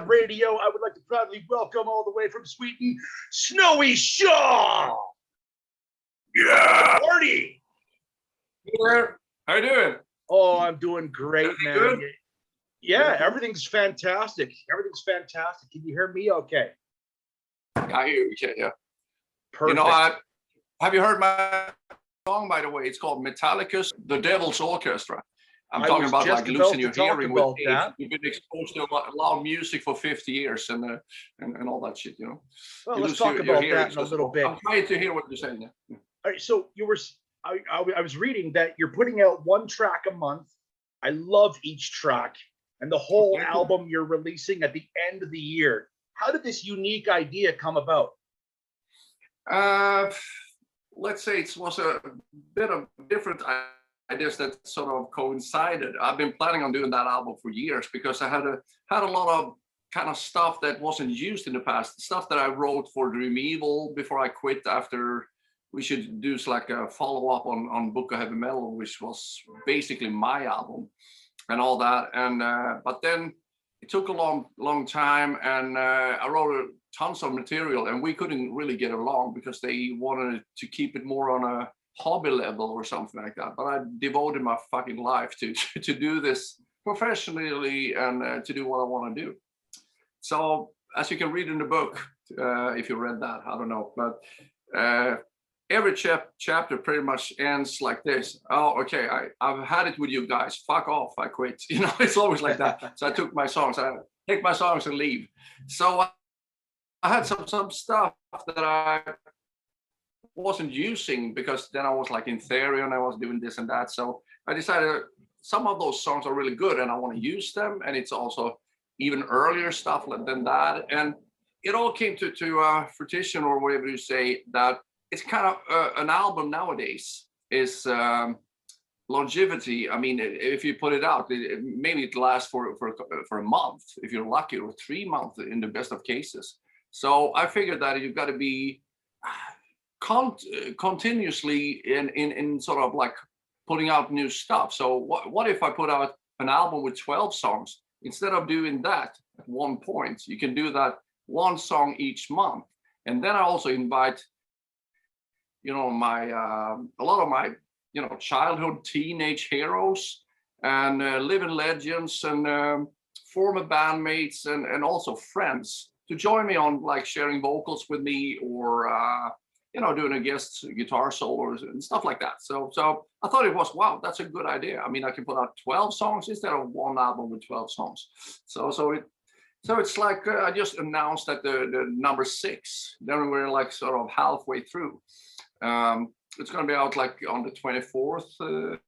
Radio, I would like to proudly welcome all the way from Sweden, Snowy Shaw. Yeah. Party. Here. How you doing? Oh, I'm doing great, Everything man. good? Yeah, everything's fantastic. Everything's fantastic. Can you hear me okay? I hear you. Yeah. Perfect. You know, have you heard my song, by the way? It's called Metallica's The Devil's Orchestra. I'm talking about like losing your hearing with age. You've been exposed to a lot of music for 50 years and all that shit, you know. Well, let's talk about that in a little bit. I'm trying to hear what you're saying. Yeah. All right, so I was reading that you're putting out one track a month. I love each track and the whole album you're releasing at the end of the year. How did this unique idea come about? Let's say it was a bit of different ideas that sort of coincided. I've been planning on doing that album for years because I had a lot of kind of stuff that wasn't used in the past, stuff that I wrote for Dream Evil before I quit after We Should Do like a follow-up on Book of Heavy Metal, which was basically my album and all that. And but then it took a long time, and I wrote tons of material, and we couldn't really get along because they wanted to keep it more on a hobby level or something like that. But I devoted my fucking life to do this professionally and to do what I want to do. So as you can read in the book, if you read that, I don't know, but every chapter pretty much ends like this. Oh, okay, I've had it with you guys. Fuck off, I quit. You know, it's always like that. So I took my songs, I take my songs and leave. So I had some stuff that I wasn't using because then I was like in theory and I was doing this and that. So I decided some of those songs are really good and I want to use them. And it's also even earlier stuff than that. And it all came to fruition, or whatever you say, that it's kind of an album nowadays is longevity. I mean, if you put it out, maybe it lasts for a month if you're lucky, or 3 months in the best of cases. So I figured that you've got to be continuously in sort of like putting out new stuff. So what if I put out an album with 12 songs? Instead of doing that at one point, you can do that one song each month. And then I also invite, you know, a lot of my, you know, childhood teenage heroes and living legends and former bandmates and also friends to join me on like sharing vocals with me, or you know, doing a guest guitar solos and stuff like that. So I thought it was, wow, that's a good idea. I mean, I can put out 12 songs instead of one album with 12 songs. So it's like I just announced that the number 6. Then we're like sort of halfway through. It's going to be out like on the 24th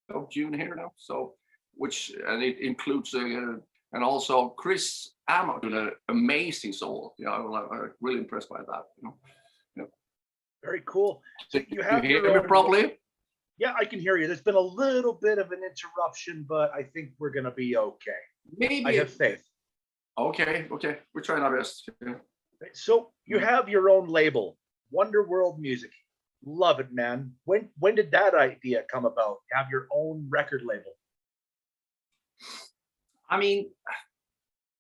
of June here now. So and it includes and also Chris Ammo doing an amazing solo. You know, I'm really impressed by that. You know. Very cool. So you hear me properly? Yeah, I can hear you. There's been a little bit of an interruption, but I think we're going to be okay. Maybe. I have faith. Okay. We're trying our best. Yeah. So you have your own label, Wonder World Music. Love it, man. When did that idea come about? Have your own record label? I mean,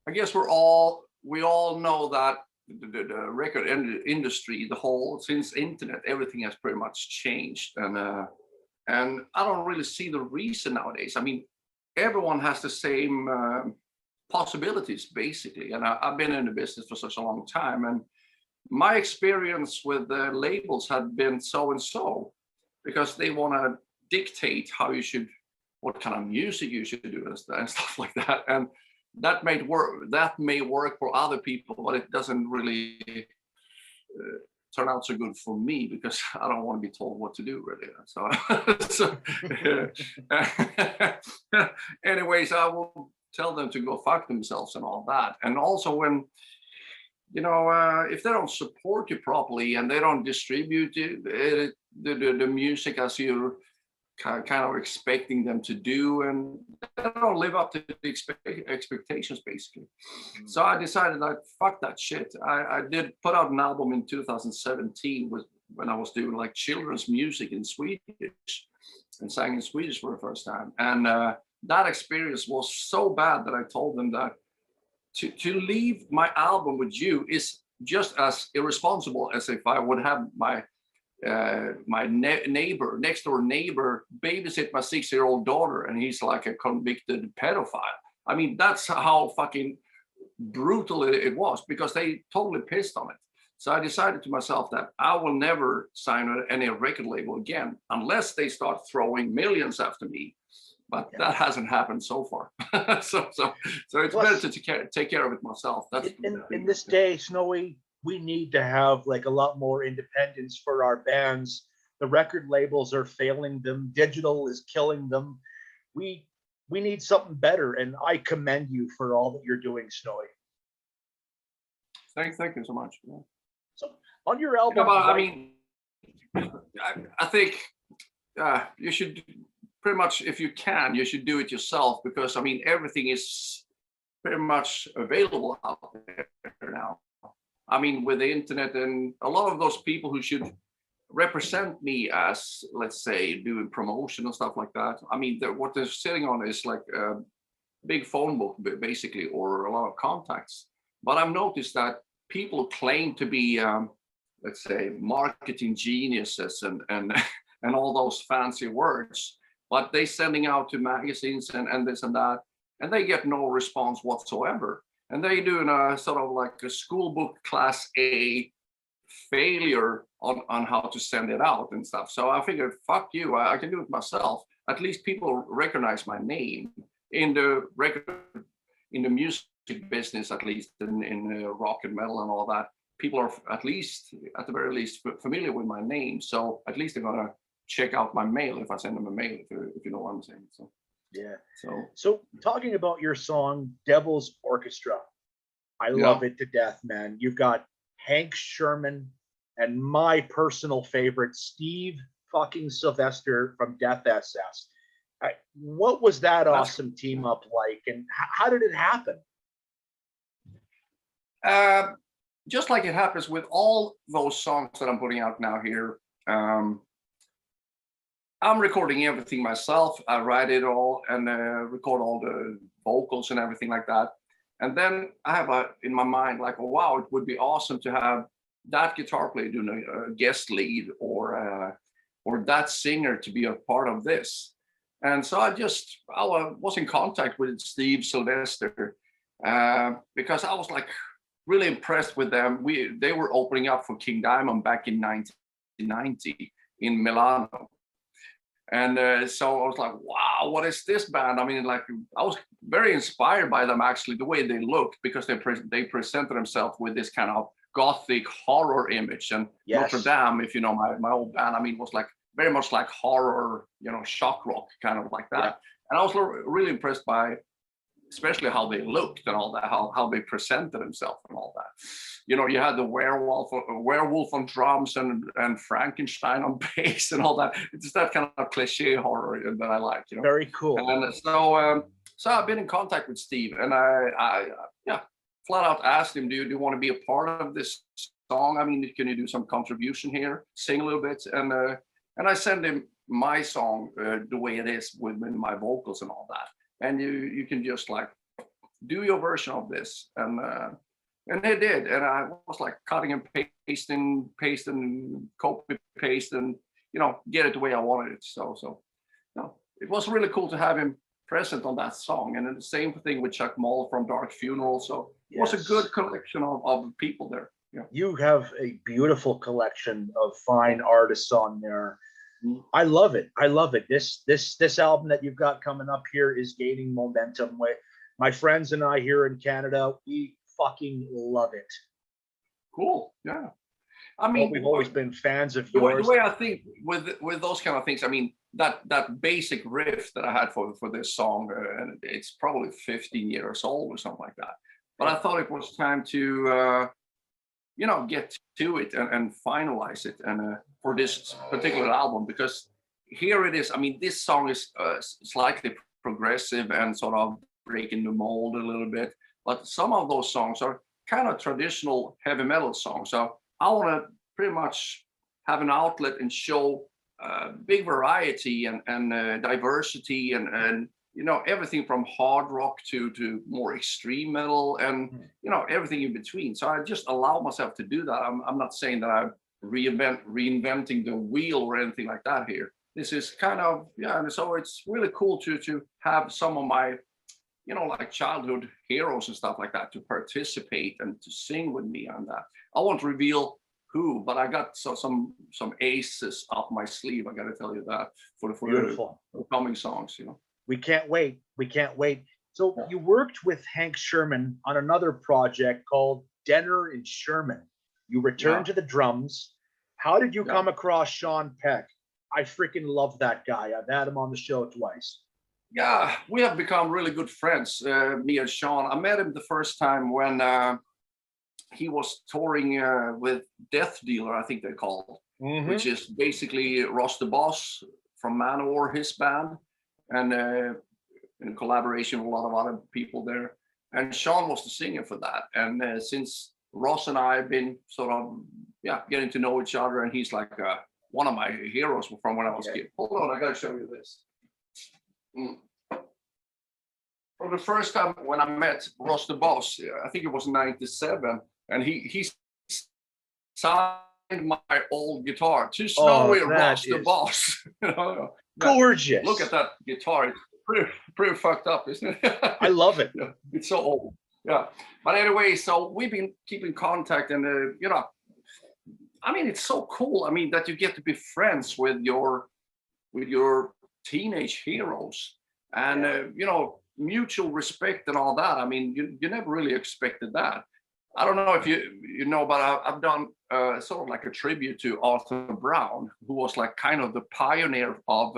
I guess we all know that the record industry, the whole, since internet, everything has pretty much changed, and I don't really see the reason nowadays. I mean, everyone has the same possibilities basically, and I've been in the business for such a long time, and my experience with the labels had been so and so, because they want to dictate what kind of music you should do and stuff like that, and that may work for other people, but it doesn't really turn out so good for me because I don't want to be told what to do really. So anyways, I will tell them to go fuck themselves and all that. And also when, you know, if they don't support you properly and they don't distribute the music as you're kind of expecting them to do, and they don't live up to the expectations basically. So I decided like fuck that shit. I did put out an album in 2017 when I was doing like children's music in Swedish and sang in Swedish for the first time, and that experience was so bad that I told them that to leave my album with you is just as irresponsible as if I would have my neighbor, next door neighbor, babysit my 6-year-old daughter, and he's like a convicted pedophile. I mean, that's how fucking brutal it was, because they totally pissed on it. So I decided to myself that I will never sign any record label again unless they start throwing millions after me. But that hasn't happened so far. so it's better to take care of it myself. That's in this day, Snowy, we need to have like a lot more independence for our bands. The record labels are failing them. Digital is killing them. We need something better, and I commend you for all that you're doing, Snowy. Thank you so much. Yeah. So on your album, I mean, I think you should pretty much, if you can, you should do it yourself, because I mean everything is pretty much available out there now. I mean, with the internet and a lot of those people who should represent me as, let's say, doing promotion and stuff like that. I mean, what they're sitting on is like a big phone book, basically, or a lot of contacts. But I've noticed that people claim to be, let's say, marketing geniuses and all those fancy words, but they sending out to magazines and this and that, and they get no response whatsoever. And they doing a sort of like a school book class A failure on how to send it out and stuff. So I figured, fuck you, I can do it myself. At least people recognize my name in the music business, at least in rock and metal and all that. People are at the very least familiar with my name. So at least they're gonna check out my mail if I send them a mail, if you know what I'm saying. So. Yeah. So talking about your song Devil's Orchestra, I love it to death, man. You've got Hank Sherman and my personal favorite, Steve fucking Sylvester from Death SS. What was that awesome team up like, and how did it happen? Just like it happens with all those songs that I'm putting out now here. I'm recording everything myself. I write it all and record all the vocals and everything like that. And then I have in my mind like, oh, wow, it would be awesome to have that guitar player doing a guest lead, or that singer to be a part of this. And so I was in contact with Steve Sylvester because I was like really impressed with them. They were opening up for King Diamond back in 1990 in Milano. And so I was like, wow, what is this band? I mean, like, I was very inspired by them, actually, the way they looked, because they presented themselves with this kind of gothic horror image. And Notre Dame, if you know my old band, I mean, was like very much like horror, shock rock, kind of like that. Yeah. And I was really impressed by especially how they looked and all that, how they presented themselves and all that. You had the werewolf on drums and Frankenstein on bass and all that. It's that kind of cliche horror that I like. Very cool. And so I've been in contact with Steve, and I flat out asked him, do you want to be a part of this song? I mean, can you do some contribution here, sing a little bit? And I send him my song the way it is with my vocals and all that. And you can just like do your version of this, and they did, and I was like cutting and pasting, copy paste, and get it the way I wanted it. So it was really cool to have him present on that song, and then the same thing with Chuck Moll from Dark Funeral. So it was a good collection of people there. Yeah. You have a beautiful collection of fine artists on there. I love it. This album that you've got coming up here is gaining momentum. With my friends and I here in Canada, we fucking love it. Cool. Yeah. I mean, we've always been fans of yours. The way I think with those kind of things, I mean, that basic riff that I had for this song, and it's probably 15 years old or something like that. But I thought it was time to get to it and finalize it, and for this particular album, because here it is. I mean, this song is slightly progressive and sort of breaking the mold a little bit, but some of those songs are kind of traditional heavy metal songs. So I want to pretty much have an outlet and show big variety and diversity and everything from hard rock to more extreme metal and everything in between. So I just allow myself to do that. I'm not saying that I'm reinventing the wheel or anything like that here. This is kind of so it's really cool to have some of my like childhood heroes and stuff like that to participate and to sing with me on that. I won't reveal who, but I got some aces up my sleeve. I got to tell you that for the upcoming songs. We can't wait. We can't wait. So you worked with Hank Sherman on another project called Denner and Sherman. You returned to the drums. How did you come across Sean Peck? I freaking love that guy. I've had him on the show twice. Yeah, we have become really good friends, me and Sean. I met him the first time when he was touring with Death Dealer, I think they called, which is basically Ross the Boss from Manowar, his band, and in collaboration with a lot of other people there. And Sean was the singer for that. And since Ross and I have been sort of getting to know each other, and he's like one of my heroes from when I was a kid. Hold on, I gotta show you this. For the first time when I met Ross the Boss, I think it was 97, and he signed my old guitar to Snowy Ross the Boss. Gorgeous. Look at that guitar. It's pretty fucked up, isn't it? I love it. It's so old. Yeah. But anyway, so we've been keeping contact, and I mean, it's so cool. I mean, that you get to be friends with your teenage heroes, and mutual respect and all that. I mean, you never really expected that. I don't know if you know, but I've done sort of like a tribute to Arthur Brown, who was like kind of the pioneer of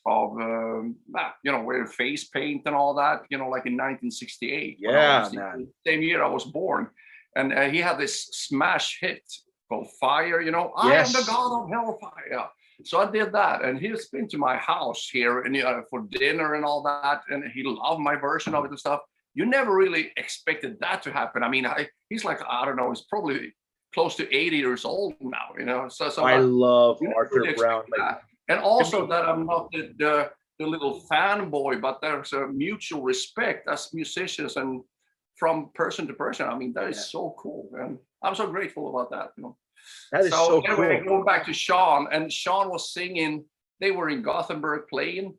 wearing face paint and all that. Like in 1968. Yeah, man. Same year I was born, and he had this smash hit called Fire. Yes. I am the god of hellfire. Yeah. So I did that, and he's been to my house here and for dinner and all that, and he loved my version of it and stuff. You never really expected that to happen. I mean, he's like, I don't know, he's probably close to 80 years old now. So I love Arthur Brown. And also that I'm not the little fanboy, but there's a mutual respect as musicians and from person to person. I mean, that is so cool, and I'm so grateful about that. That is so anyway, cool. going back to Sean, and Sean was singing. They were in Gothenburg playing,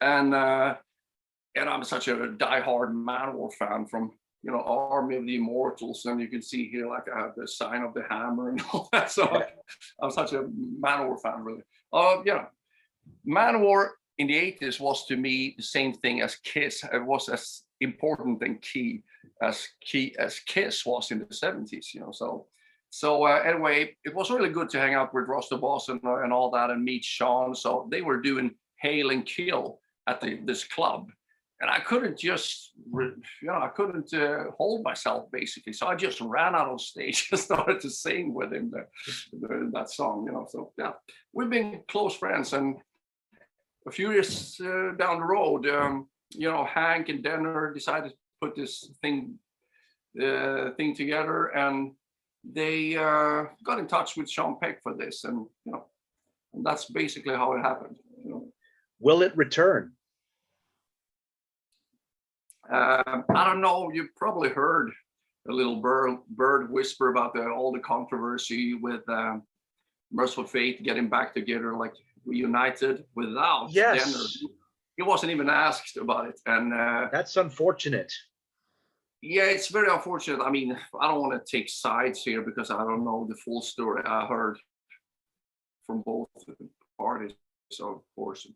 and I'm such a diehard Manowar fan from Army of the Immortals, and you can see here like I have the sign of the hammer and all that. So I'm such a Manowar fan, really. Manowar in the 80s was to me the same thing as Kiss. It was as important and key as Kiss was in the 70s. So anyway, it was really good to hang out with Ross the Boss and all that, and meet Sean. So they were doing Hail and Kill at this club, and I couldn't just, hold myself basically. So I just ran out on stage and started to sing with him that song. So yeah, we've been close friends, and a few years down the road, Hank and Denner decided to put this thing together, and they got in touch with Sean Peck for this, and and that's basically how it happened. Will it return? I don't know. You probably heard a little bird whisper about all the controversy with Mercyful Fate getting back together, like reunited without Denner. He wasn't even asked about it, and that's unfortunate. Yeah, it's very unfortunate. I mean, I don't want to take sides here because I don't know the full story. I heard from both parties, so of course,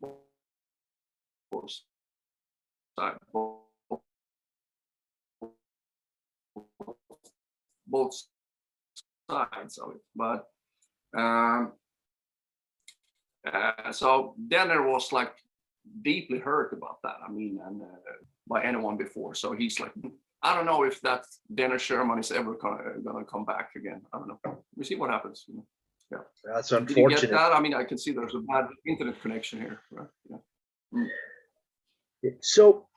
both sides of it. But so Denner was like deeply hurt about that. I mean, and by anyone before. So he's like, I don't know if that Denner Sherman is ever gonna come back again. I don't know. We see what happens. Yeah. That's Did you get unfortunate. that? I mean, I can see there's a bad internet connection here. Right? Yeah. So,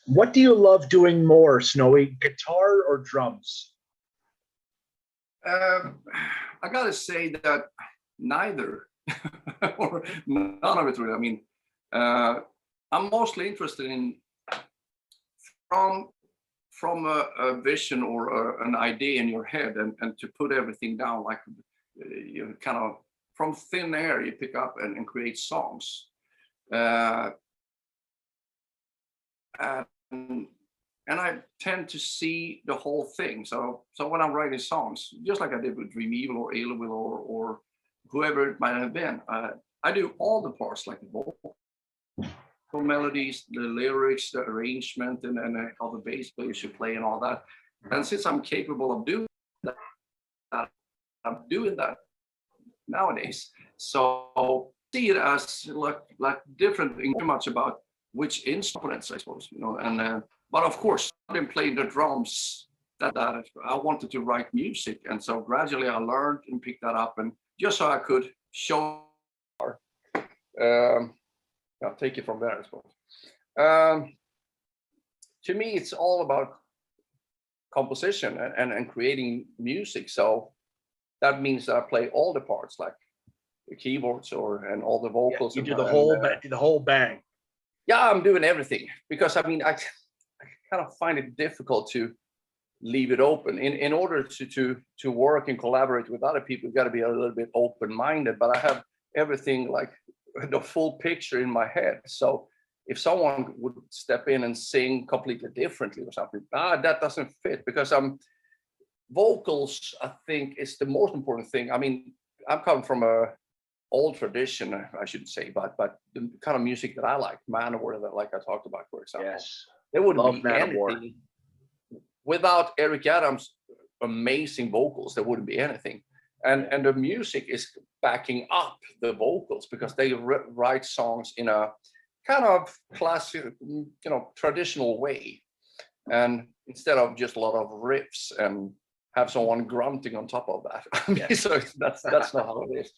what do you love doing more, Snowy? Guitar or drums? I gotta say that neither, or none of it really. I mean, I'm mostly interested in from a vision or an idea in your head, and to put everything down, like you kind of from thin air you pick up and create songs. And I tend to see the whole thing. So when I'm writing songs, just like I did with Dream Evil or Alewill or whoever it might have been, I do all the parts, like the vocal melodies, the lyrics, the arrangement, and all the bass players should play and all that. And since I'm capable of doing that, I'm doing that nowadays. So see it as like different, very much about which instruments, I suppose, and but of course I've been playing the drums that I wanted to write music, and so gradually I learned and picked that up, and just so I could show I'll take it from there, I suppose. To me it's all about composition and creating music, so that means that I play all the parts, like the keyboards and all the vocals. You do the whole bang. Yeah, I'm doing everything, because I mean I kind of find it difficult to leave it open. In order to work and collaborate with other people, you've got to be a little bit open-minded, but I have everything, like the full picture in my head. So if someone would step in and sing completely differently or something, that doesn't fit, because vocals, I think, is the most important thing. I mean, I'm coming from a old tradition, I shouldn't say, but the kind of music that I like, Manowar, that like I talked about, for example. Yes. There wouldn't Love be Manowar. anything without Eric Adams' amazing vocals. There wouldn't be anything, and the music is backing up the vocals, because they write songs in a kind of classic, traditional way, and instead of just a lot of riffs and have someone grunting on top of that. I mean, so that's not how it is.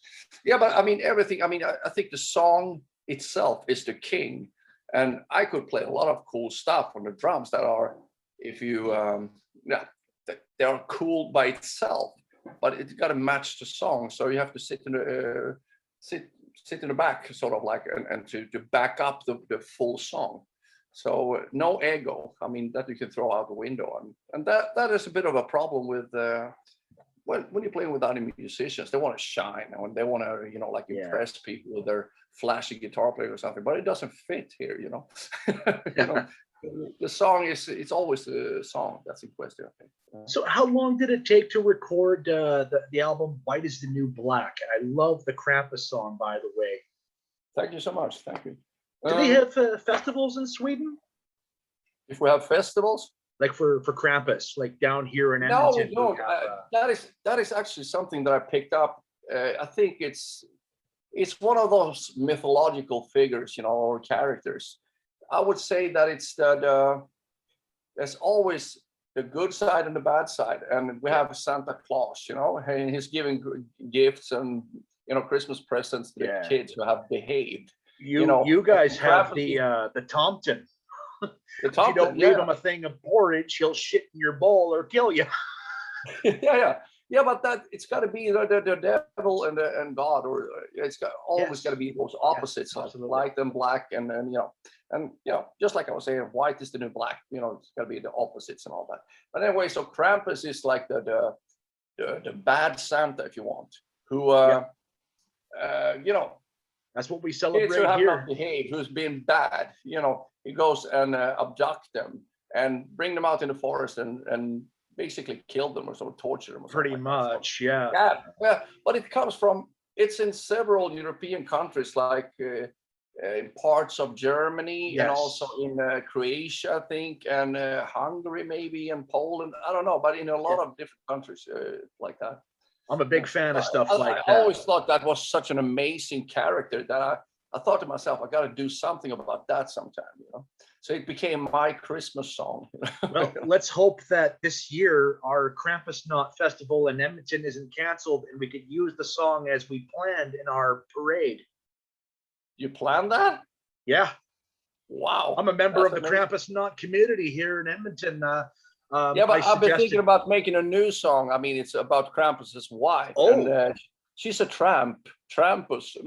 Yeah, but I mean everything. I mean, I think the song itself is the king, and I could play a lot of cool stuff on the drums that are, if you, they are cool by itself, but it's got to match the song. So you have to sit in the back, sort of like, and to back up the full song. So no ego. I mean, that you can throw out the window, and that is a bit of a problem with when you're playing with other musicians. They want to shine, and they want to impress people with their flashy guitar player or something. But it doesn't fit here, The song it's always the song that's in question, I think. So how long did it take to record the album White is the New Black? And I love the Krampus song, by the way. Thank you so much. Thank you. Do they have festivals in Sweden? If we have festivals, like for Krampus, like down here in Edmonton? No, we don't. That is actually something that I picked up. I think it's one of those mythological figures, or characters. I would say that it's that there's always the good side and the bad side, and we have Santa Claus, and he's giving gifts and Christmas presents to the kids who have behaved. You guys have the Tomten. If you don't leave him a thing of porridge, he'll shit in your bowl or kill you. Yeah, but that it's got to be the devil and God, or it's always got to be those opposites, like light and black, and just like I was saying, white is the new black. It's got to be the opposites and all that. But anyway, so Krampus is like the bad Santa, if you want, who that's what we celebrate kids who have here. Not behaved, who's been bad. He goes and abduct them and bring them out in the forest and basically kill them or sort of torture them. Or pretty much, yeah. But it's in several European countries, like in parts of Germany, and also in Croatia, I think, and Hungary maybe, and Poland. I don't know, but in a lot of different countries like that. I'm a big fan of stuff like that. I always thought that was such an amazing character that I thought to myself, I got to do something about that sometime, you know. So it became my Christmas song. You know? Well, let's hope that this year our Krampus Knot Festival in Edmonton isn't canceled and we could use the song as we planned in our parade. You planned that? Yeah. Wow. I'm a member of the amazing. Krampus Knot community here in Edmonton. Yeah, but I've been thinking about making a new song. I mean, it's about Krampus's wife. Oh. And, she's a Trampus.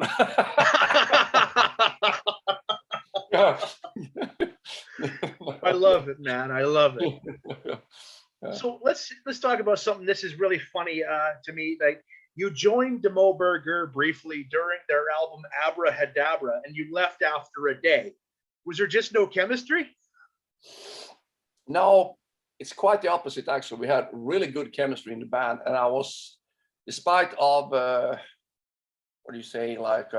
I love it, man. I love it. So let's talk about something. This is really funny to me. Like, you joined Demo Burger briefly during their album Abrahadabra, and you left after a day. Was there just no chemistry? No, it's quite the opposite. Actually, we had really good chemistry in the band, and I was, despite of what do you say, like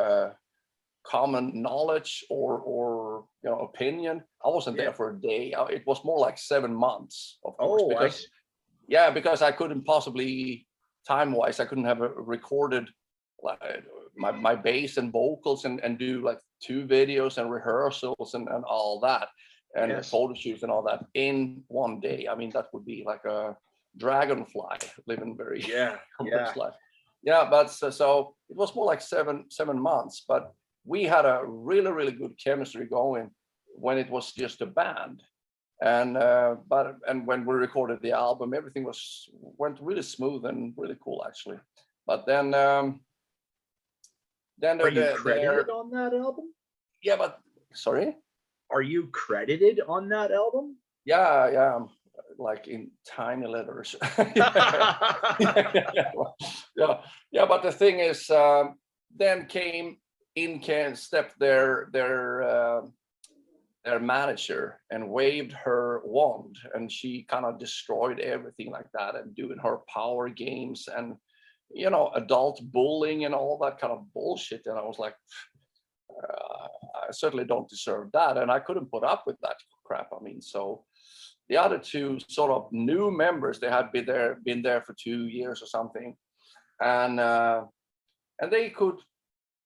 common knowledge or you know, opinion, I wasn't there for a day. It was more like 7 months, of course, because I couldn't possibly, time-wise, I couldn't have recorded like my bass and vocals and do like 2 videos and rehearsals and all that, and photo shoots and all that in one day. I mean, that would be like a dragonfly living very complex life. Yeah, but so it was more like seven months, but we had a really good chemistry going when it was just a band. And when we recorded the album, everything went really smooth and really cool, actually. But then are you credited on that album? Yeah, but sorry, are you credited on that album? Yeah, like in tiny letters. Yeah. But the thing is, then stepped their manager and waved her wand, and she kind of destroyed everything like that, and doing her power games and, you know, adult bullying and all that kind of bullshit. And I was like, I certainly don't deserve that, and I couldn't put up with that crap. I mean, so the other 2 sort of new members, they had been there for 2 years or something, and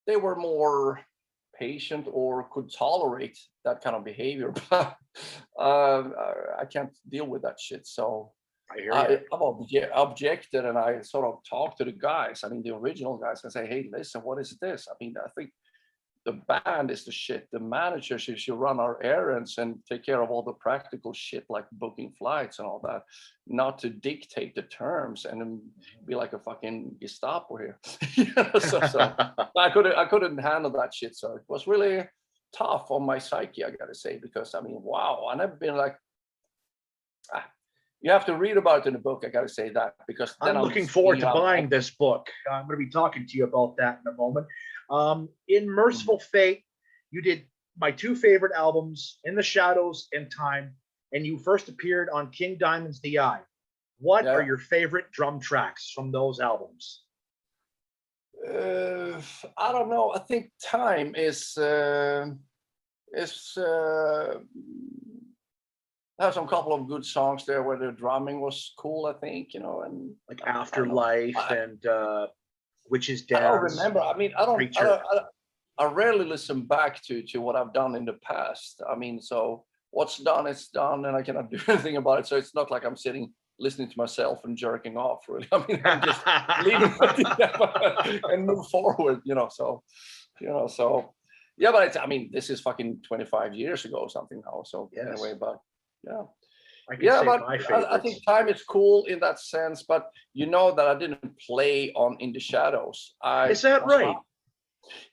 they were more patient or could tolerate that kind of behavior. But I can't deal with that shit. So I've objected, and I sort of talked to the guys. I mean, the original guys, and say, hey, listen, what is this? I mean, I think the band is the shit. The manager should run our errands and take care of all the practical shit like booking flights and all that, not to dictate the terms and be like a fucking Gestapo here. so I couldn't handle that shit. So it was really tough on my psyche, I gotta say, because I mean, wow, I never been like. You have to read about it in the book. I gotta say that, because then I'm looking forward to buying this book. I'm going to be talking to you about that in a moment. In Mercyful Fate, you did my 2 favorite albums, In the Shadows and Time, and you first appeared on King Diamond's The Eye. What are your favorite drum tracks from those albums? I don't know. I think Time is have some couple of good songs there where the drumming was cool, I think, you know, and like Afterlife and Witch's Dance. I don't remember. I mean, I rarely listen back to what I've done in the past. I mean, so what's done is done, and I cannot do anything about it. So it's not like I'm sitting listening to myself and jerking off, really. I mean, I'm just leaving it and move forward, you know. So, yeah, but I mean, this is fucking 25 years ago or something now. So anyway, but yeah. But I think Time is cool in that sense. But you know that I didn't play on In the Shadows. Is that right?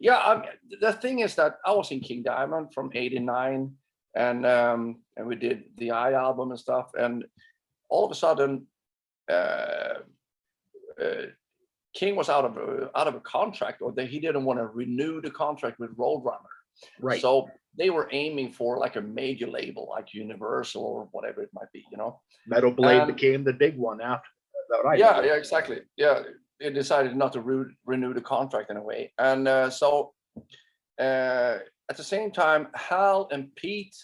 Yeah. The thing is that I was in King Diamond from '89, and we did the I album and stuff. And all of a sudden, King was out of a contract, or he didn't want to renew the contract with Roadrunner. Right. So they were aiming for like a major label, like Universal or whatever it might be, you know. Metal Blade became the big one after that. Yeah, exactly. Yeah, they decided not to renew the contract in a way. And so at the same time, Hal and Pete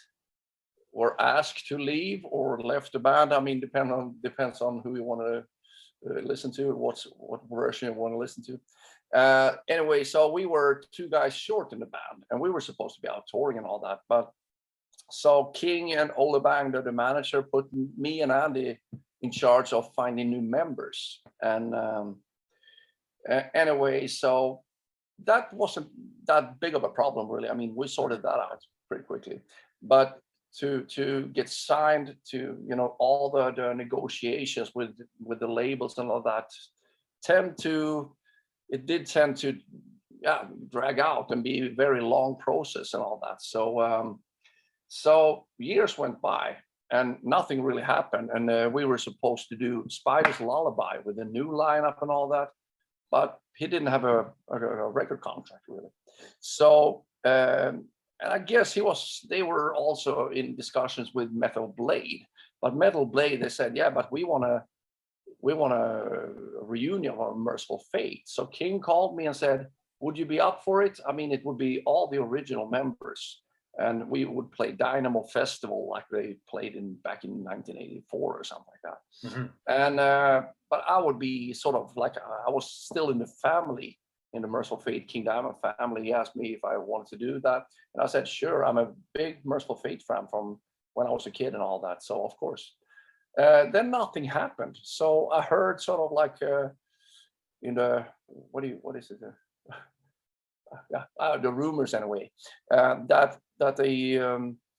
were asked to leave or left the band. I mean, depends on who you want to listen to, what version you want to listen to. Anyway, so we were 2 guys short in the band, and we were supposed to be out touring and all that. But so King and Ole Bang, the manager, put me and Andy in charge of finding new members. And anyway, so that wasn't that big of a problem, really. I mean, we sorted that out pretty quickly. But to get signed to, all the negotiations with the labels and all that tend to drag out and be a very long process and all that. So years went by and nothing really happened. And we were supposed to do Spider's Lullaby with a new lineup and all that, but he didn't have a record contract really. So and I guess they were also in discussions with Metal Blade, but Metal Blade, they said, yeah, but we want a reunion of Mercyful Fate. So King called me and said, would you be up for it? I mean, it would be all the original members, and we would play Dynamo Festival like they played back in 1984 or something like that. Mm-hmm. And but I would be sort of like, I was still in the family, in the Mercyful Fate King Diamond family. He asked me if I wanted to do that, and I said sure. I'm a big Mercyful Fate fan from when I was a kid and all that, so of course. Then nothing happened. So I heard sort of like in the what is it? The rumors anyway, that they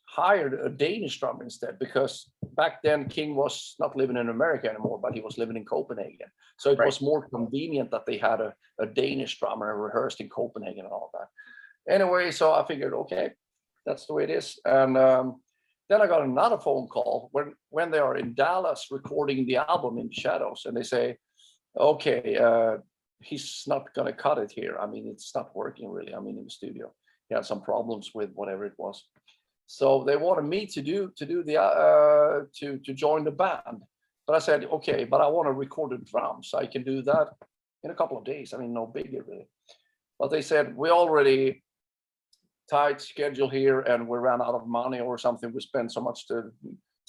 hired a Danish drummer instead, because back then King was not living in America anymore, but he was living in Copenhagen. So it was more convenient that they had a Danish drummer and rehearsed in Copenhagen and all that. Anyway, so I figured, okay, that's the way it is. And then I got another phone call when they are in Dallas recording the album In Shadows, and they say, okay, he's not going to cut it here. I mean, it's not working really. I mean, in the studio, he had some problems with whatever it was. So they wanted me to join the band. But I said, okay, but I want to record the drums. I can do that in a couple of days. I mean, no biggie really. But they said, we already tight schedule here and we ran out of money or something. We spent so much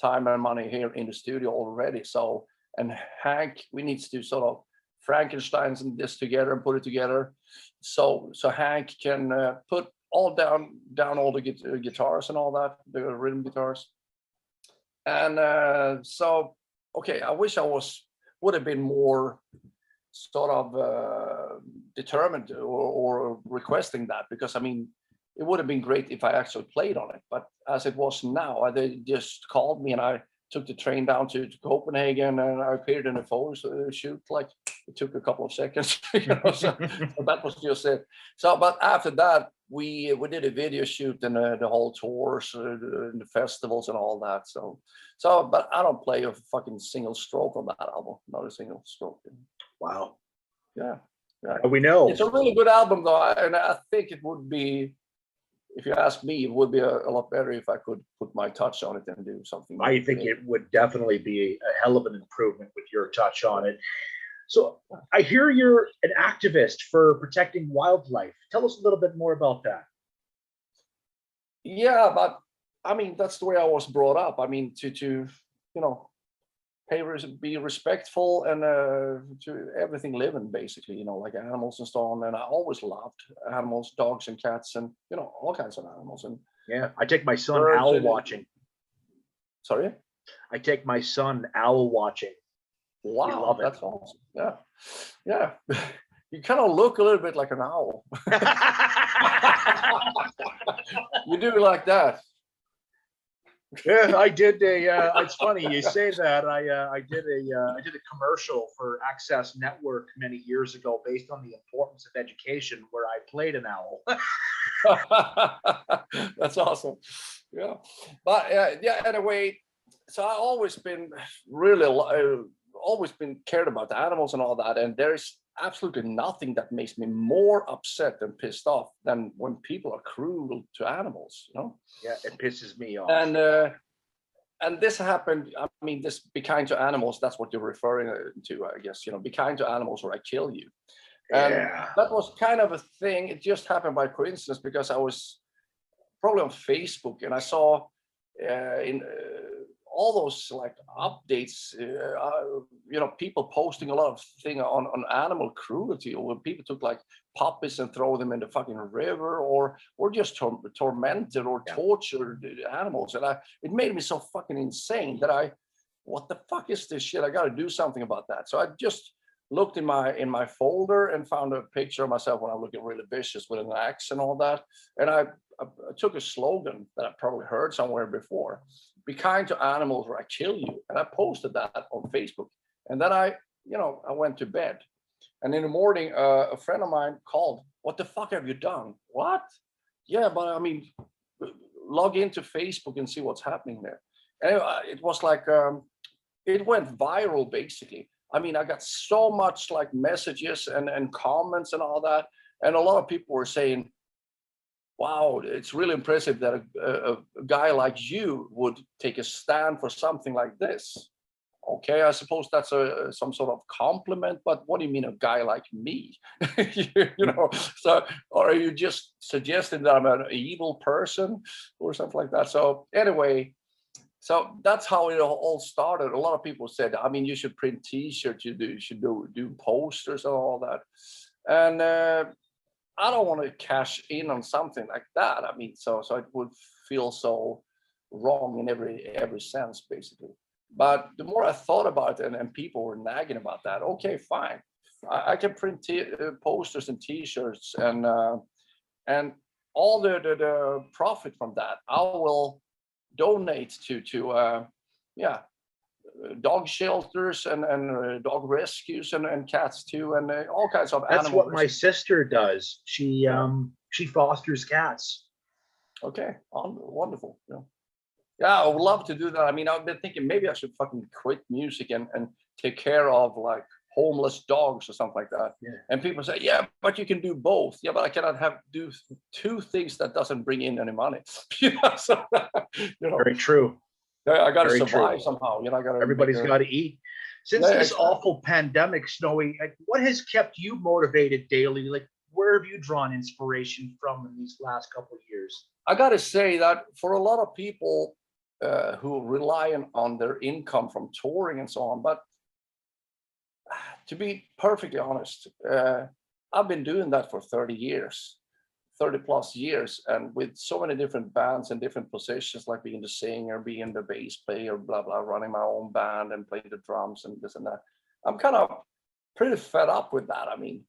time and money here in the studio already. So, and Hank, we need to sort of Frankenstein's this together and put it together. So Hank can put all down all the guitars and all that, the rhythm guitars. And so, okay, I wish I would have been more sort of determined or requesting that, because I mean, it would have been great if I actually played on it. But as it was now, they just called me and I took the train down to Copenhagen and I appeared in a photo shoot. Like, it took a couple of seconds, so that was just it. So, but after that, we did a video shoot and the whole tours, and the festivals and all that. So, but I don't play a fucking single stroke on that album, not a single stroke. Wow. Yeah. We know it's a really good album though, and I think it would be, if you ask me, it would be a lot better if I could put my touch on it and do something. I think it would definitely be a hell of an improvement with your touch on it. So I hear you're an activist for protecting wildlife. Tell us a little bit more about that. Yeah, but I mean, that's the way I was brought up. I mean, to be respectful and to everything living, basically, like animals and so on. And I always loved animals, dogs and cats, and all kinds of animals. And yeah, I take my son owl watching. Sorry? I take my son owl watching. Wow, that's awesome. Yeah. You kind of look a little bit like an owl. You do like that. Yeah, I did it's funny you say that. I did a commercial for Access Network many years ago based on the importance of education, where I played an owl. That's awesome. Yeah, but anyway, so I always been cared about the animals and all that, and there's absolutely nothing that makes me more upset and pissed off than when people are cruel to animals. Yeah, it pisses me off. And this happened. I mean, this Be Kind to Animals, that's what you're referring to, I guess. Be kind to animals or I kill you. And that was kind of a thing. It just happened by coincidence, because I was probably on Facebook and I saw all those like updates, people posting a lot of things on animal cruelty, or when people took like puppies and throw them in the fucking river, or just tormented or tortured animals. And it made me so fucking insane that what the fuck is this shit? I got to do something about that. So I just looked in my folder and found a picture of myself when I'm looking really vicious with an axe and all that. And I took a slogan that I probably heard somewhere before: "Be kind to animals or I kill you." And I posted that on Facebook. And then I went to bed. And in the morning, a friend of mine called. "What the fuck have you done?" "What?" "Yeah, but I mean, log into Facebook and see what's happening there." And it was like, it went viral basically. I mean, I got so much like messages and comments and all that. And a lot of people were saying, "Wow, it's really impressive that a guy like you would take a stand for something like this." Okay, I suppose that's some sort of compliment, but what do you mean a guy like me? So, or are you just suggesting that I'm an evil person or something like that? So anyway, so that's how it all started. A lot of people said, I mean, you should print T-shirts, you should do posters and all that. And I don't want to cash in on something like that. I mean, so it would feel so wrong in every sense, basically. But the more I thought about it, and people were nagging about that, okay, fine. I can print posters and T-shirts, and all the profit from that, I will donate to dog shelters and dog rescues and cats too, and all kinds of That's animal what my sister does. She fosters cats. Okay, wonderful. Yeah, I would love to do that. I mean, I've been thinking maybe I should fucking quit music and take care of like homeless dogs or something like that. Yeah. And people say, yeah, but you can do both. Yeah, but I cannot do two things that doesn't bring in any money. Very true. I got to Very survive true. somehow. Everybody's got to eat. Since this awful pandemic, Snowy, what has kept you motivated daily? Like, where have you drawn inspiration from in these last couple of years? I got to say that for a lot of people who rely on their income from touring and so on, but to be perfectly honest, I've been doing that for 30 plus years, and with so many different bands and different positions, like being the singer, being the bass player, blah, blah, running my own band and play the drums and this and that. I'm kind of pretty fed up with that. I mean,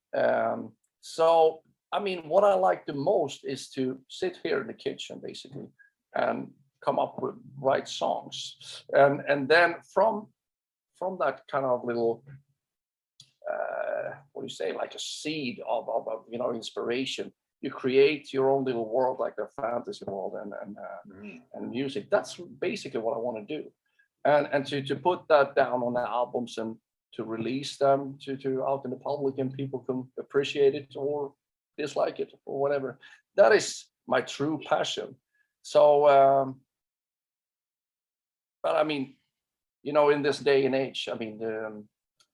so, I mean, what I like the most is to sit here in the kitchen, basically, and come up with write songs. And then from that kind of little, what do you say, like a seed of inspiration, you create your own little world, like a fantasy world and music. That's basically what I want to do. And to put that down on the albums and to release them to out in the public, and people can appreciate it or dislike it or whatever. That is my true passion. So, but I mean, in this day and age, I mean,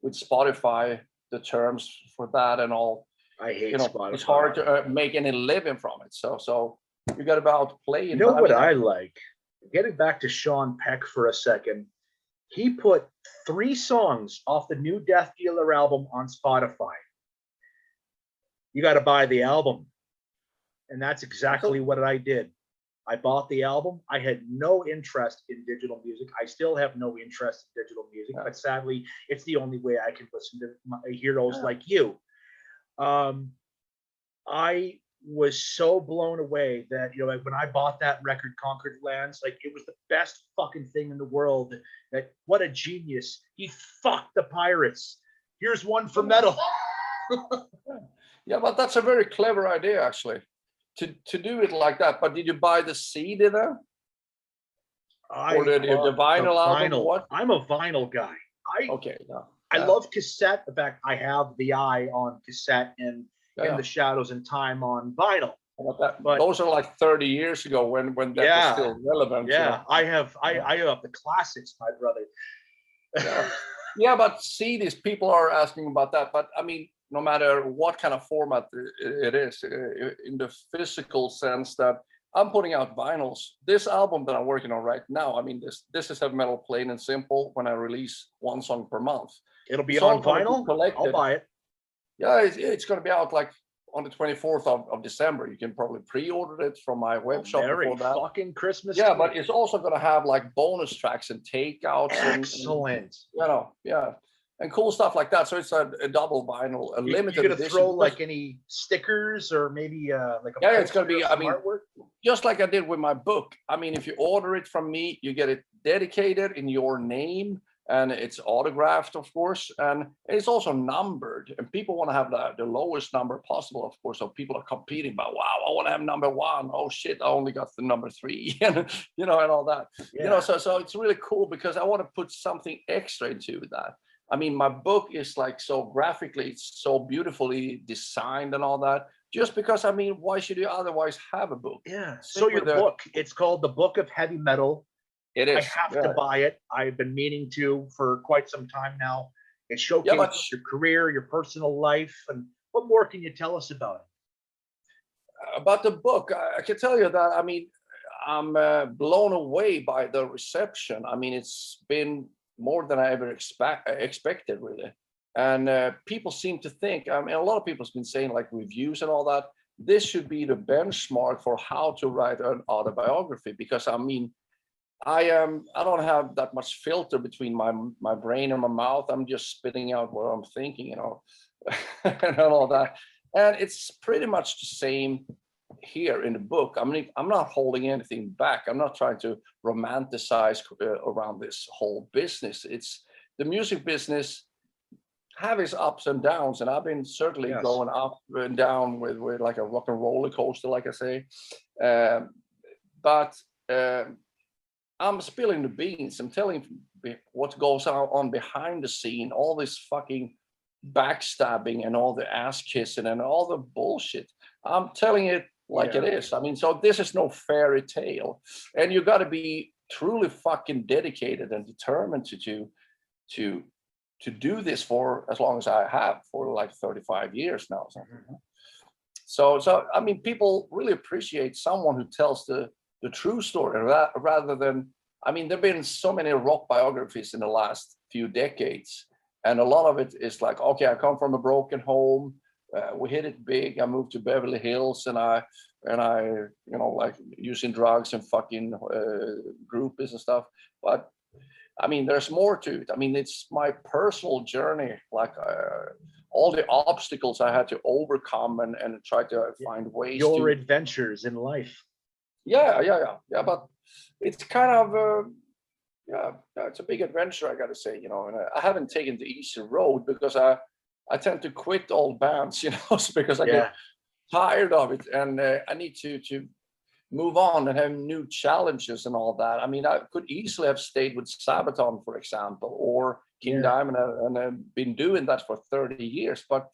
with Spotify, the terms for that and all, I hate Spotify. It's hard to make any living from it. So you got about playing. You know what I like? Getting back to Sean Peck for a second, he put 3 songs off the new Death Dealer album on Spotify. You got to buy the album. And that's exactly what I did. I bought the album. I had no interest in digital music. I still have no interest in digital music, but sadly, it's the only way I can listen to my heroes like you. I was so blown away that, like when I bought that record, Conquered Lands, like it was the best fucking thing in the world. That what a genius. He fucked the pirates. Here's one for metal. Yeah, but that's a very clever idea, actually. To do it like that. But did you buy the CD there? Or the vinyl album? What? I'm a vinyl guy. I love cassette. In fact, I have The Eye on cassette and In the Shadows and Time on vinyl. But those are like 30 years ago when that was still relevant. Yeah, I have the classics, my brother. Yeah, but CDs, people are asking about that. But I mean, no matter what kind of format it is, in the physical sense, that I'm putting out vinyls. This album that I'm working on right now, I mean, this is heavy metal, plain and simple. When I release one song per month, It'll be it's on all gonna be vinyl. collected. I'll buy it. Yeah, it's going to be out like on the 24th of December. You can probably pre-order it from my web shop Merry before that. fucking Christmas. Yeah, to but you. it's also going to have like bonus tracks and takeouts. Excellent. And yeah, and cool stuff like that. So it's a double vinyl, a limited You're gonna edition. throw like any stickers or maybe like a Yeah, it's gonna poster be. or I some mean, artwork? just like I did with my book. I mean, if you order it from me, you get it dedicated in your name, and it's autographed, of course, and it's also numbered. And people want to have the lowest number possible, of course. So people are competing. But wow, I want to have number 1. Oh shit, I only got the number 3, and and all that. Yeah. So it's really cool because I want to put something extra into that. I mean, my book is like so graphically, it's so beautifully designed and all that. Just because, I mean, why should you otherwise have a book? Yeah. So your book, it's called The Book of Heavy Metal. It is. I have to buy it. I've been meaning to for quite some time now. It showcases your career, your personal life, and what more can you tell us about it? About the book, I can tell you that, I mean, I'm blown away by the reception. I mean, it's been more than I ever expected, really. And people seem to think, I mean, a lot of people have been saying like reviews and all that, this should be the benchmark for how to write an autobiography. Because I mean, I don't have that much filter between my brain and my mouth. I'm just spitting out what I'm thinking, and all that. And it's pretty much the same here in the book. I mean, I'm not holding anything back. I'm not trying to romanticize around this whole business. It's the music business have its ups and downs, and I've been certainly going up and down with like a rock and roller coaster, like I say. But I'm spilling the beans. I'm telling what goes on behind the scene, all this fucking backstabbing and all the ass kissing and all the bullshit. I'm telling it like it is. I mean, so this is no fairy tale, and you got to be truly fucking dedicated and determined to do this for as long as I have, for like 35 years now. So I mean, people really appreciate someone who tells the true story rather than, I mean, there've been so many rock biographies in the last few decades, and a lot of it is like, okay, I come from a broken home. We hit it big. I moved to Beverly Hills, and I like using drugs and fucking groupies and stuff. But I mean, there's more to it. I mean, it's my personal journey, like all the obstacles I had to overcome and try to find ways your adventures in life. Yeah. But it's kind of it's a big adventure, I got to say, and I haven't taken the easy road because I tend to quit old bands, because I get tired of it, and I need to move on and have new challenges and all that. I mean, I could easily have stayed with Sabaton, for example, or King Diamond, and I've been doing that for 30 years. But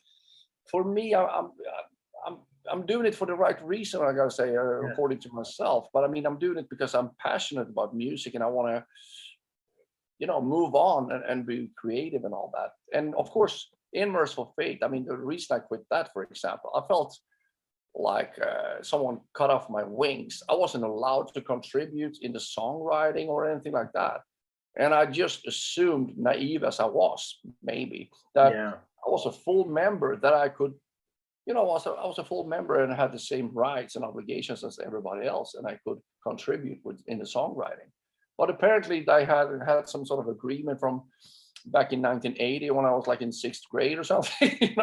for me, I'm doing it for the right reason, I gotta say, according to myself. But I mean, I'm doing it because I'm passionate about music, and I want to, move on and be creative and all that. And of course, in Mercyful Fate, I mean, the reason I quit that, for example, I felt like someone cut off my wings. I wasn't allowed to contribute in the songwriting or anything like that. And I just assumed, naive as I was, maybe, that I was a full member, that I could, I was a full member and had the same rights and obligations as everybody else, and I could contribute in the songwriting. But apparently they had some sort of agreement from back in 1980 when I was like in 6th grade or something.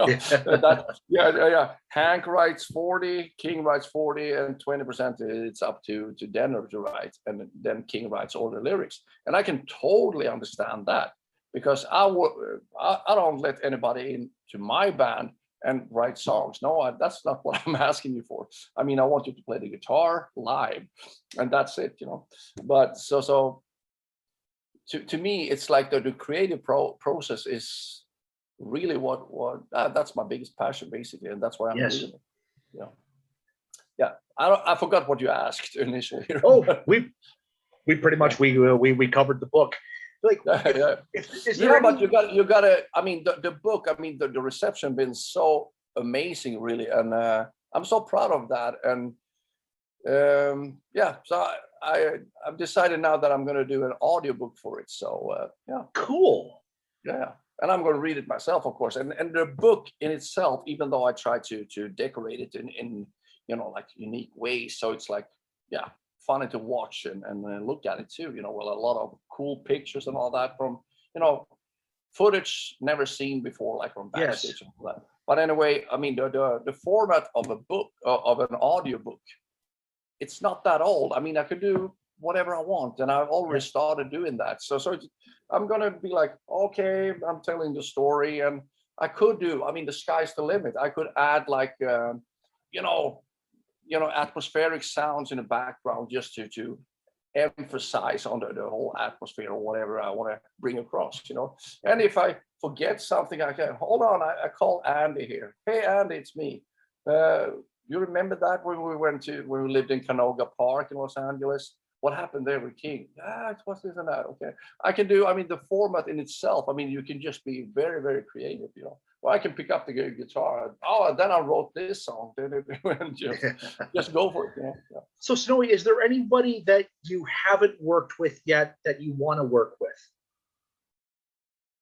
Hank writes 40, King writes 40, and 20% it's up to Denner to write, and then King writes all the lyrics. And I can totally understand that, because I don't let anybody into my band and write songs. No, that's not what I'm asking you for. I mean, I want you to play the guitar live, and that's it, But so to me, it's like the creative process is really what that's my biggest passion, basically, and that's why I'm doing it. Yeah. I forgot what you asked initially. Oh, we pretty much we covered the book. Like, is there but you got to. I mean, the book. I mean, the reception been so amazing, really, and I'm so proud of that. And Yeah, so I've decided now that I'm going to do an audiobook for it. So yeah, Cool. yeah, and I'm going to read it myself, of course. And the book in itself, even though I try to decorate it in like unique ways, so it's like, yeah, funny to watch and look at it too. With a lot of cool pictures and all that from footage never seen before, like from backstage and all that. But anyway, I mean the format of a book, of an audio book, it's not that old. I mean, I could do whatever I want, and I've already started doing that. So I'm gonna be like, okay, I'm telling the story, and I could do. I mean, the sky's the limit. I could add like, atmospheric sounds in the background just to emphasize on the whole atmosphere or whatever I want to bring across. And if I forget something, I can hold on. I call Andy here. Hey, Andy, it's me. You remember that when we lived in Canoga Park in Los Angeles? What happened there with King? It was this and that. Okay, I can do. I mean, the format in itself. I mean, you can just be very, very creative. Well, I can pick up the guitar. And then I wrote this song. And just go for it. Yeah. So, Snowy, is there anybody that you haven't worked with yet that you want to work with?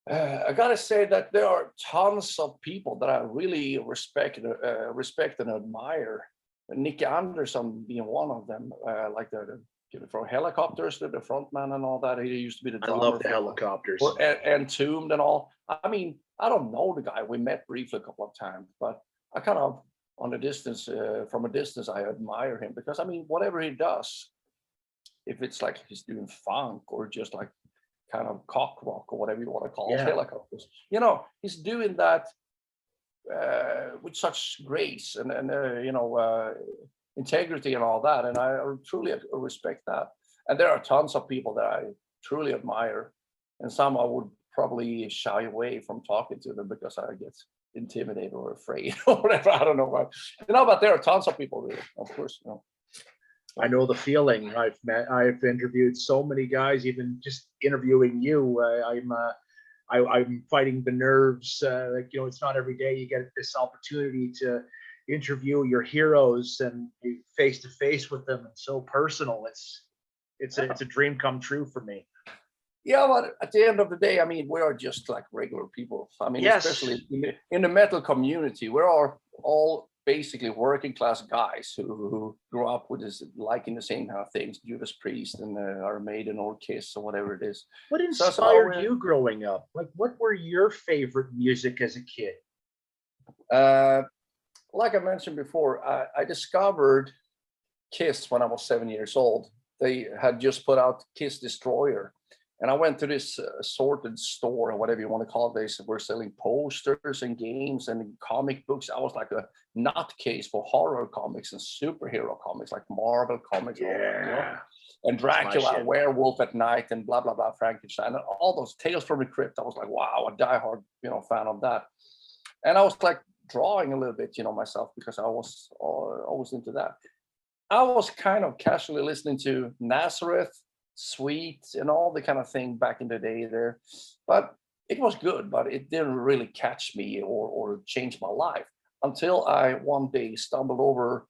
I gotta say that there are tons of people that I really respect and admire. Nicky Anderson being one of them, like the from Helicopters, the frontman and all that. He used to be the drummer. I love the Helicopters. And Entombed and all. I mean, I don't know the guy. We met briefly a couple of times, but I kind of, from a distance, I admire him because, I mean, whatever he does, if it's like he's doing funk or just like kind of cock rock or whatever you want to call it, Helicopters, he's doing that with such grace and integrity and all that, and I truly respect that. And there are tons of people that I truly admire, and some I would probably shy away from talking to them because I get intimidated or afraid or whatever. I don't know, but there are tons of people, really, of course. I know the feeling. I've interviewed so many guys. Even just interviewing you, I'm fighting the nerves. It's not every day you get this opportunity to interview your heroes and be face to face with them, and so personal. It's a dream come true for me. Yeah, but at the end of the day, I mean, we are just like regular people. I mean, especially in the metal community, we're all basically working class guys who grew up with liking the same kind of things, Judas Priest and Iron Maiden or Kiss or whatever it is. What inspired you growing up? Like, what were your favorite music as a kid? Like I mentioned before, I discovered Kiss when I was 7 years old. They had just put out Kiss Destroyer. And I went to this assorted store, or whatever you want to call it. They were selling posters and games and comic books. I was like a nutcase for horror comics and superhero comics, like Marvel comics, and Dracula, Werewolf at Night, and blah blah blah, Frankenstein, and all those Tales from the Crypt. I was like, wow, a diehard, fan of that. And I was like drawing a little bit, myself, because I was always into that. I was kind of casually listening to Nazareth, Sweet, and all the kind of thing back in the day there, but it was good, but it didn't really catch me or change my life until I one day stumbled over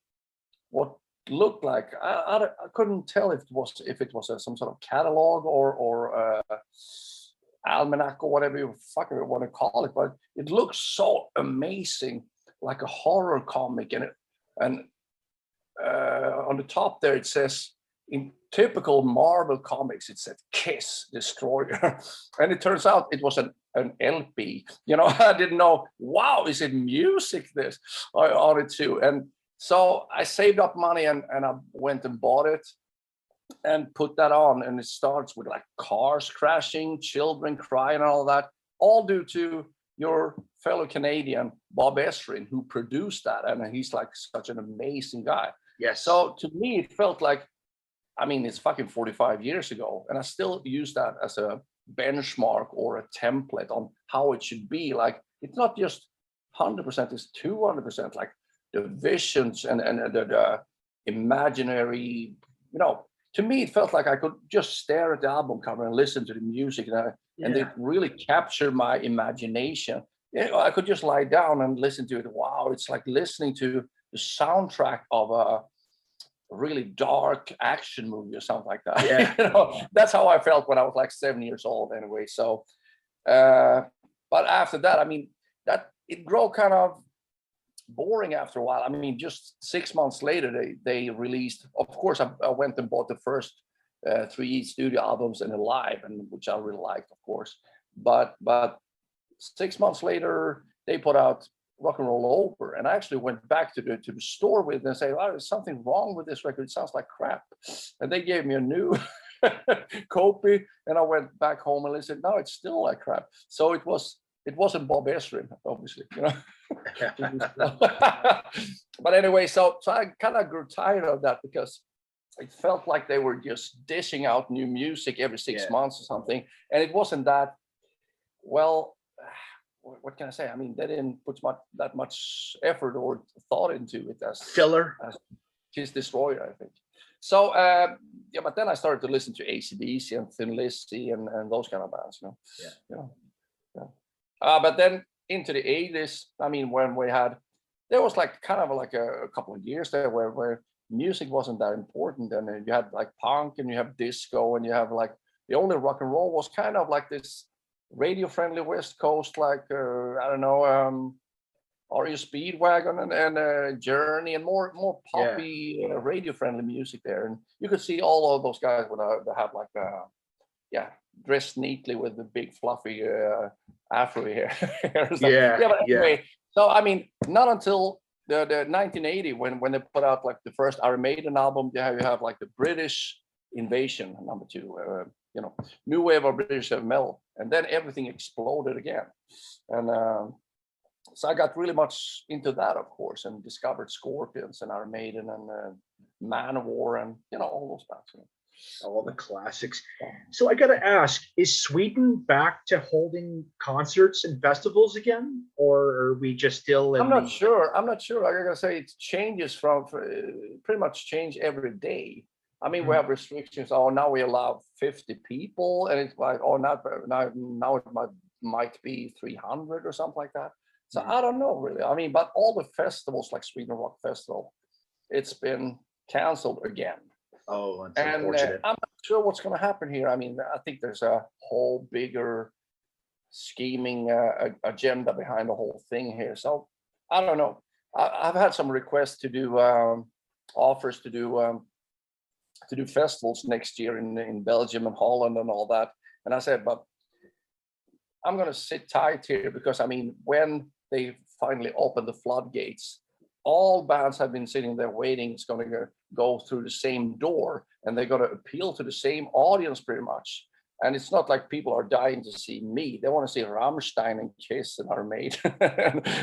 what looked like, I couldn't tell if it was some sort of catalog or almanac or whatever you fucking want to call it, but it looked so amazing, like a horror comic, and on the top there it says, in typical Marvel comics, it said Kiss Destroyer. And it turns out it was an LP. I didn't know, wow, is it music this on it too? And so I saved up money and I went and bought it and put that on. And it starts with like cars crashing, children crying and all that, all due to your fellow Canadian, Bob Ezrin, who produced that. And he's like such an amazing guy. Yes. So to me, it felt like, I mean, it's fucking 45 years ago, and I still use that as a benchmark or a template on how it should be. Like, it's not just 100%, it's 200%. Like the visions and the imaginary, to me, it felt like I could just stare at the album cover and listen to the music, and it really captured my imagination. I could just lie down and listen to it. Wow, it's like listening to the soundtrack of really dark action movie or something like that. Yeah. You know, that's how I felt when I was like 7 years old anyway. So, but after that, I mean, that it grew kind of boring after a while. I mean, just 6 months later, they released, of course, I went and bought the first 3 studio albums and a live, and which I really liked, of course. But 6 months later, they put out Rock and Roll Over, and I actually went back to the store with it and say, "Oh, there's something wrong with this record. It sounds like crap." And they gave me a new copy, and I went back home and listened. No, it's still like crap. So it wasn't Bob Ezrin, obviously, you know. But anyway, so I kind of grew tired of that because it felt like they were just dishing out new music every 6 months or something, and it wasn't that well. What can I say? I mean, they didn't put that much effort or thought into it as filler, as Kiss Destroyer, I think. So but then I started to listen to AC/DC and Thin Lizzy and those kind of bands, you know. But then into the 80s, I mean, when there was like kind of like a couple of years there where music wasn't that important, and then you had like punk and you have disco and you have like the only rock and roll was kind of like this radio-friendly West Coast, like I don't know, REO Speedwagon and Journey, and more poppy radio-friendly music there. And you could see all of those guys would have like dressed neatly with the big fluffy afro hair. But anyway, so I mean, not until the 1980 when they put out like the first Iron Maiden album, you have like the British Invasion #2. You know, new wave of British heavy metal, and then everything exploded again. And so I got really much into that, of course, and discovered Scorpions and Iron Maiden and Manowar and, you know, all those bands. You know. All the classics. So I got to ask, is Sweden back to holding concerts and festivals again, or are we just still in I'm not sure. I gotta say it changes from pretty much change every day. I mean, we have restrictions. Oh, now we allow 50 people, and it's like, oh, now it might be 300 or something like that. So I don't know really. I mean, but all the festivals like Sweden Rock Festival, it's been canceled again. Oh, that's unfortunate. I'm not sure what's going to happen here. I mean, I think there's a whole bigger scheming agenda behind the whole thing here. So I don't know. I've had some requests to do offers to do festivals next year in Belgium and Holland and all that. And I said, but I'm going to sit tight here because, I mean, when they finally open the floodgates, all bands have been sitting there waiting. It's going to go through the same door, and they're going to appeal to the same audience pretty much. And it's not like people are dying to see me. They want to see Rammstein and Kiss and Iron Maiden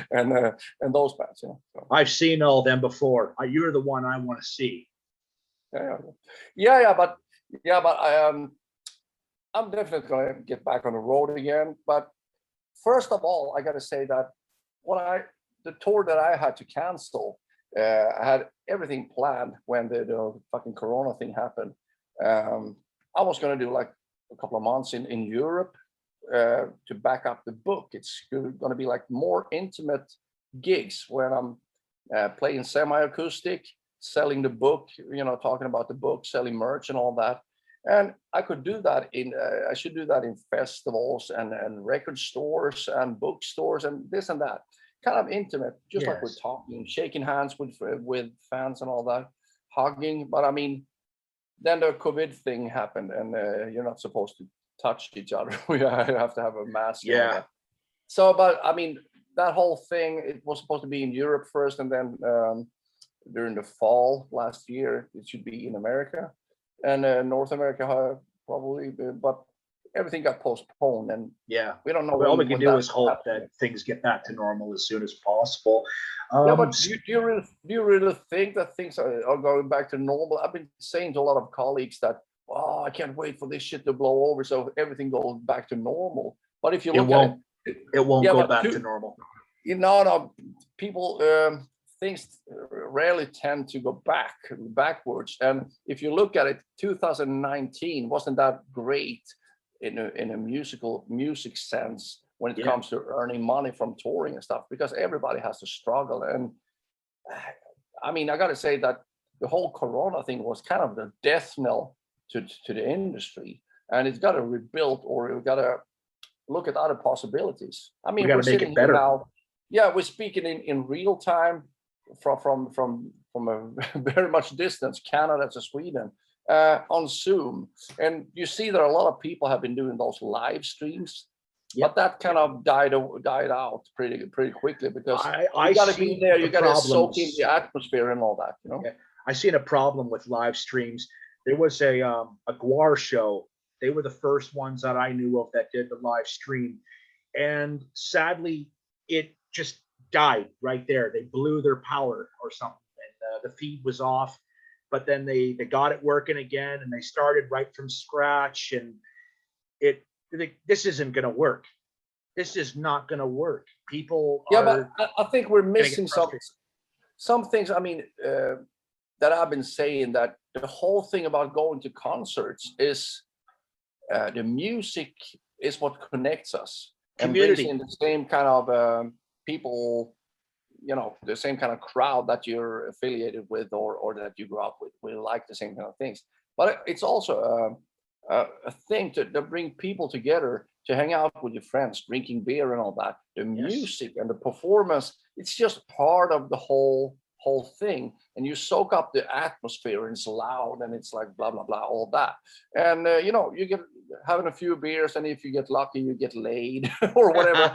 and those bands. You know? So. I've seen all them before. You're the one I want to see. But I'm definitely going to get back on the road again. But first of all, I got to say that the tour that I had to cancel, I had everything planned when the fucking Corona thing happened. I was going to do like a couple of months in Europe to back up the book. It's going to be like more intimate gigs when I'm playing semi-acoustic, selling the book, you know, talking about the book, selling merch and all that. And I could do that I should do that in festivals and record stores and bookstores and this and that. Kind of intimate, just like we're talking, shaking hands with fans and all that, hugging. But I mean, then the COVID thing happened, and you're not supposed to touch each other. You have to have a mask. Yeah. So, but I mean, that whole thing, it was supposed to be in Europe first, and then during the fall last year, it should be in America and North America probably, but everything got postponed, and we don't know. Well, all we can do is hope that things get back to normal as soon as possible. But do you really think that things are going back to normal? I've been saying to a lot of colleagues that, I can't wait for this shit to blow over so everything goes back to normal. But if you look at it won't go back to normal. You know, no, people things rarely tend to go backwards. And if you look at it, 2019 wasn't that great in a music sense when it comes to earning money from touring and stuff, because everybody has to struggle. And I mean, I got to say that the whole Corona thing was kind of the death knell to the industry, and it's got to rebuild, or we've got to look at other possibilities. I mean, we're sitting here now. Yeah, we're speaking in real time from a very much distance, Canada to Sweden, on Zoom, and you see that a lot of people have been doing those live streams. But that kind of died out pretty quickly, because you got to be there, you got to soak in the atmosphere and all that, you know. Yeah. I seen a problem with live streams. There was a Guar show. They were the first ones that I knew of that did the live stream, and sadly, it just died right there. They blew their power or something, and the feed was off. But then they got it working again, and they started right from scratch, and this isn't going to work. This is not going to work. People but I think we're missing some things. I mean, that I've been saying, that the whole thing about going to concerts is the music is what connects us. Community. And brings in the same kind of people, you know, the same kind of crowd that you're affiliated with, or that you grew up with. We like the same kind of things. But it's also a thing to bring people together, to hang out with your friends, drinking beer and all that. The music and the performance, it's just part of the whole thing, and you soak up the atmosphere, and it's loud, and it's like blah blah blah, all that. And you know, you get having a few beers, and if you get lucky, you get laid or whatever.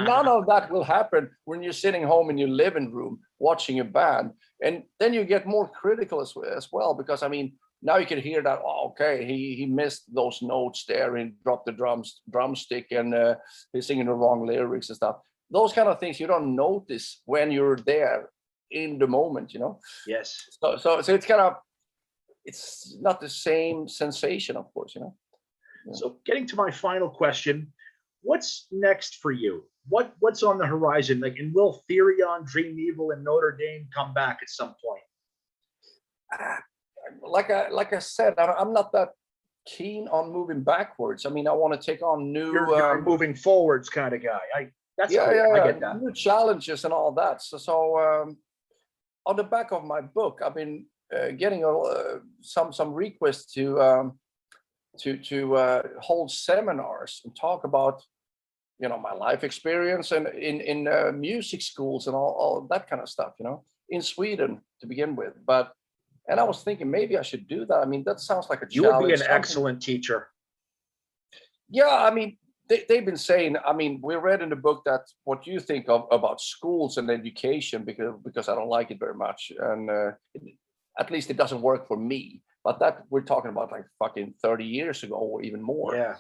None of that will happen when you're sitting home in your living room watching a band. And then you get more critical as well, because I mean, now you can hear that, oh, okay, he missed those notes there, and dropped the drumstick, and he's singing the wrong lyrics and stuff. Those kind of things you don't notice when you're there in the moment, you know. Yes. So it's kind of, it's not the same sensation, of course, you know. Yeah. So getting to my final question, what's next for you? What's on the horizon? Like, and will Therion, Dream Evil, and Notre Dame come back at some point? Like I said, I'm not that keen on moving backwards. I mean, I want to take on new. You're moving forwards kind of guy. I get that. New challenges and all that. So on the back of my book, I've been getting some requests to hold seminars and talk about, you know, my life experience, and in music schools and all that kind of stuff, you know, in Sweden to begin with. And I was thinking maybe I should do that. I mean, that sounds like a challenge. You would be an excellent teacher. Yeah, I mean, they've been saying, I mean, we read in the book that what you think about schools and education, because I don't like it very much. And at least it doesn't work for me. But that we're talking about like fucking 30 years ago or even more. Yeah.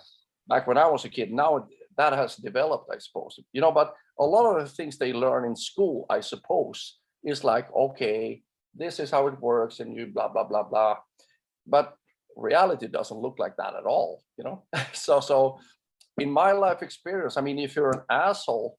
Back when I was a kid. Now that has developed, I suppose. You know, but a lot of the things they learn in school, I suppose, is like, okay, this is how it works, and you blah, blah, blah, blah. But reality doesn't look like that at all, you know? So in my life experience, I mean, if you're an asshole,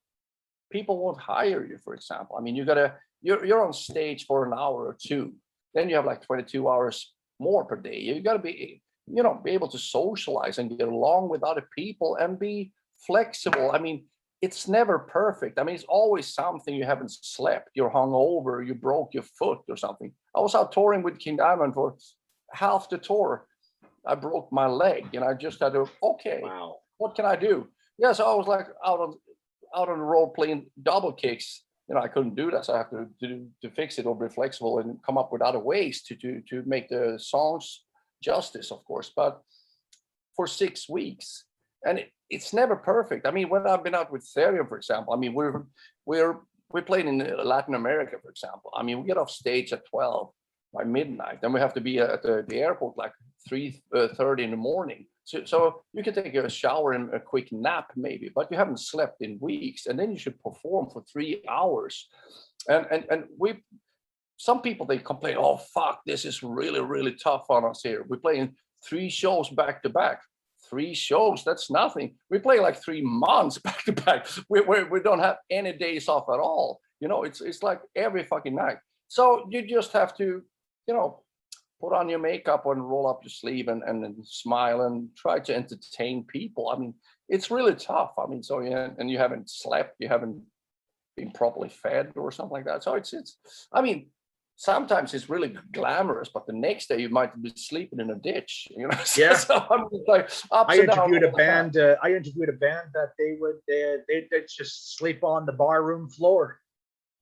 people won't hire you, for example. I mean, you're on stage for an hour or two. Then you have like 22 hours more per day. You got to be, you know, be able to socialize and get along with other people and be flexible. I mean, it's never perfect. I mean, it's always something. You haven't slept, you're hungover, you broke your foot or something. I was out touring with King Diamond for half the tour. I broke my leg, and I just had to, okay, wow, what can I do? Yeah, so I was like out on the road playing double kicks. You know, I couldn't do that, so I have to fix it or be flexible and come up with other ways to make the songs justice, of course. But for 6 weeks, and it's never perfect. I mean, when I've been out with Therion, for example, I mean, we played in Latin America, for example. I mean, we get off stage at 12 by midnight, then we have to be at the airport like 3:30 in the morning. So you can take a shower and a quick nap maybe, but you haven't slept in weeks, and then you should perform for 3 hours. And some people, they complain, oh fuck, this is really, really tough on us here. We're playing 3 shows back to back. 3 shows, that's nothing. We play like 3 months back to back. We don't have any days off at all. You know, it's like every fucking night. So you just have to, you know, put on your makeup and roll up your sleeve and smile and try to entertain people. I mean, it's really tough. I mean, so yeah, and you haven't slept, you haven't been properly fed or something like that. So it's I mean, sometimes it's really glamorous, but the next day you might be sleeping in a ditch, you know. Yeah. So I'm like I interviewed a band. I interviewed a band that they'd just sleep on the barroom floor.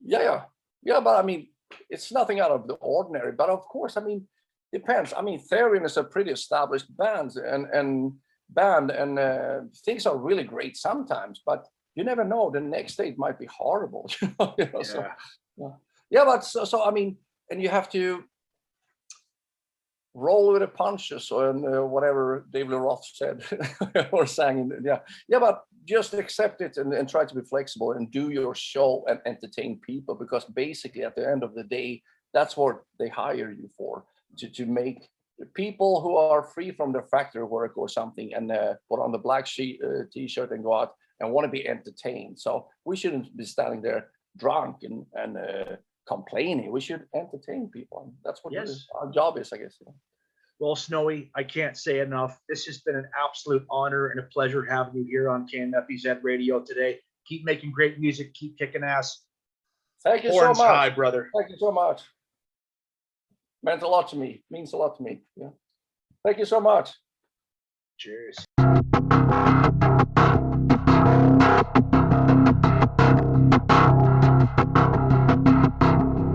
Yeah. But I mean, it's nothing out of the ordinary. But of course, I mean, depends. I mean, Therion is a pretty established band, and things are really great sometimes, but you never know. The next day it might be horrible, you know. Yeah. So, yeah, but so I mean, and you have to roll with the punches, or whatever David Lee Roth said or sang. Yeah, but just accept it and try to be flexible and do your show and entertain people, because basically at the end of the day, that's what they hire you for, to make people who are free from their factory work or something and put on the black t-shirt and go out and want to be entertained. So we shouldn't be standing there drunk and complaining. We should entertain people. And that's what our job is, I guess. Well, Snowy, I can't say enough. This has been an absolute honor and a pleasure having you here on Kmfbz Radio today. Keep making great music. Keep kicking ass. Thank you Horns so much. high, brother. Thank you so much. Means a lot to me. Yeah. Thank you so much. Cheers.